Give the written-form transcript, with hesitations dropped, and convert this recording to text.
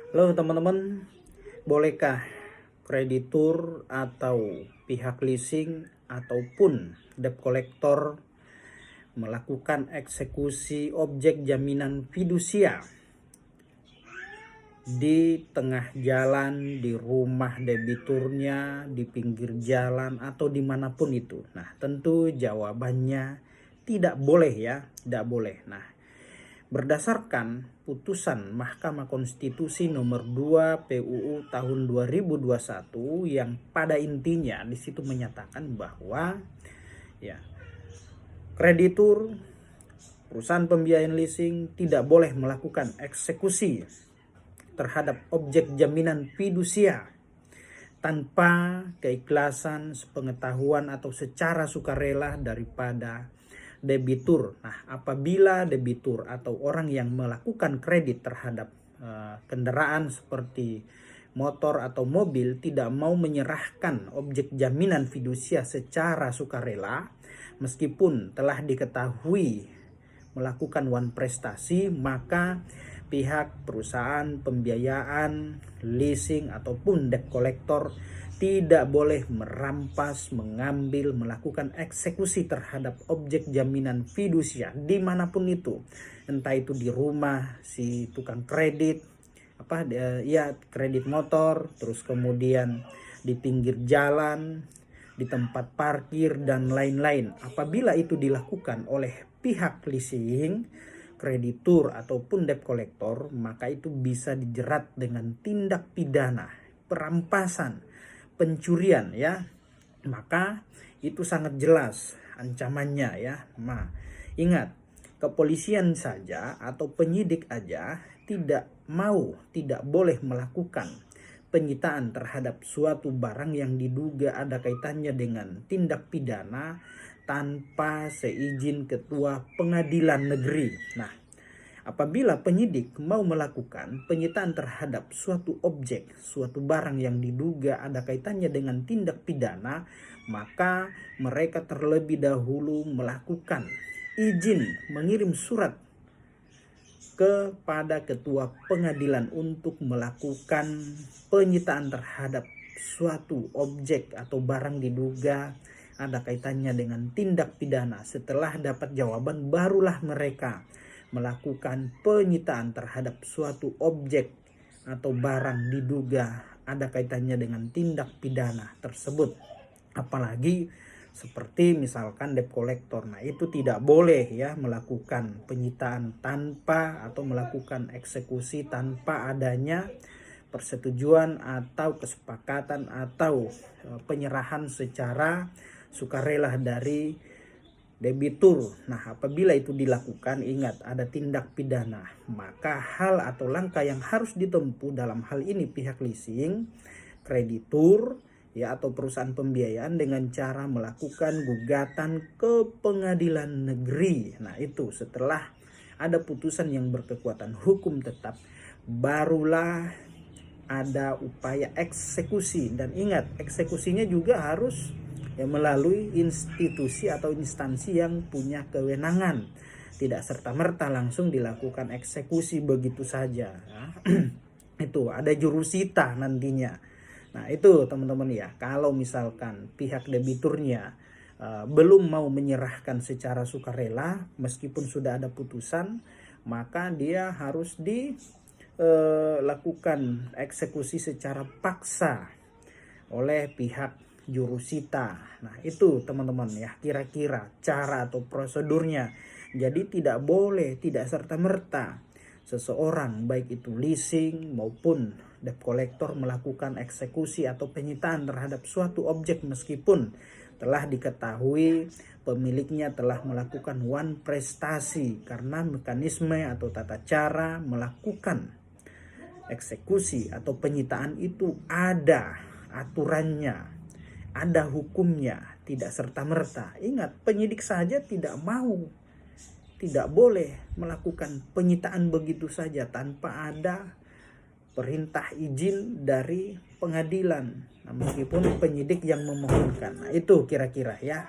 Halo teman-teman, bolehkah kreditur atau pihak leasing ataupun debt collector melakukan eksekusi objek jaminan fidusia di tengah jalan, di rumah debiturnya, di pinggir jalan, atau dimanapun itu? Nah, tentu jawabannya tidak boleh ya, tidak boleh. Nah, berdasarkan putusan Mahkamah Konstitusi nomor 2 PUU tahun 2021 yang pada intinya di situ menyatakan bahwa ya, kreditur perusahaan pembiayaan leasing tidak boleh melakukan eksekusi terhadap objek jaminan fidusia tanpa keikhlasan, sepengetahuan atau secara sukarela daripada debitur. Nah, apabila debitur atau orang yang melakukan kredit terhadap kendaraan seperti motor atau mobil tidak mau menyerahkan objek jaminan fidusia secara sukarela, meskipun telah diketahui melakukan wan prestasi, maka pihak perusahaan pembiayaan, leasing ataupun debt collector tidak boleh merampas, mengambil, melakukan eksekusi terhadap objek jaminan fidusia dimanapun itu, entah itu di rumah si tukang kredit, kredit motor, terus kemudian di pinggir jalan, di tempat parkir dan lain-lain. Apabila itu dilakukan oleh pihak leasing, kreditur ataupun debt collector, maka itu bisa dijerat dengan tindak pidana perampasan, pencurian ya. Maka itu sangat jelas ancamannya ya. Nah, ingat, kepolisian saja atau penyidik aja tidak boleh melakukan penyitaan terhadap suatu barang yang diduga ada kaitannya dengan tindak pidana tanpa seizin ketua pengadilan negeri. Nah, apabila penyidik mau melakukan penyitaan terhadap suatu objek, suatu barang yang diduga ada kaitannya dengan tindak pidana, maka mereka terlebih dahulu melakukan izin mengirim surat kepada ketua pengadilan untuk melakukan penyitaan terhadap suatu objek atau barang diduga ada kaitannya dengan tindak pidana. Setelah dapat jawaban, barulah mereka melakukan penyitaan terhadap suatu objek atau barang diduga ada kaitannya dengan tindak pidana tersebut. Apalagi seperti misalkan debt collector. Nah, itu tidak boleh ya melakukan penyitaan tanpa atau melakukan eksekusi tanpa adanya persetujuan atau kesepakatan atau penyerahan secara sukarela dari debitur. Nah, apabila itu dilakukan, ingat ada tindak pidana. Maka hal atau langkah yang harus ditempuh dalam hal ini pihak leasing, kreditur ya atau perusahaan pembiayaan dengan cara melakukan gugatan ke pengadilan negeri. Nah, itu setelah ada putusan yang berkekuatan hukum tetap, barulah ada upaya eksekusi. Dan ingat, eksekusinya juga harus ya melalui institusi atau instansi yang punya kewenangan. Tidak serta-merta langsung dilakukan eksekusi begitu saja. Itu ada jurusita nantinya. Nah, itu teman-teman ya, kalau misalkan pihak debiturnya belum mau menyerahkan secara sukarela meskipun sudah ada putusan, maka dia harus dilakukan eksekusi secara paksa oleh pihak jurusita. Nah, itu teman-teman ya, kira-kira cara atau prosedurnya. Jadi tidak boleh, tidak serta-merta seseorang baik itu leasing maupun debt collector melakukan eksekusi atau penyitaan terhadap suatu objek meskipun telah diketahui pemiliknya telah melakukan wan prestasi, karena mekanisme atau tata cara melakukan eksekusi atau penyitaan itu ada aturannya, ada hukumnya, tidak serta-merta. Ingat, penyidik saja tidak boleh melakukan penyitaan begitu saja tanpa ada perintah izin dari pengadilan. Nah, meskipun penyidik yang memohonkan. Nah, itu kira-kira ya.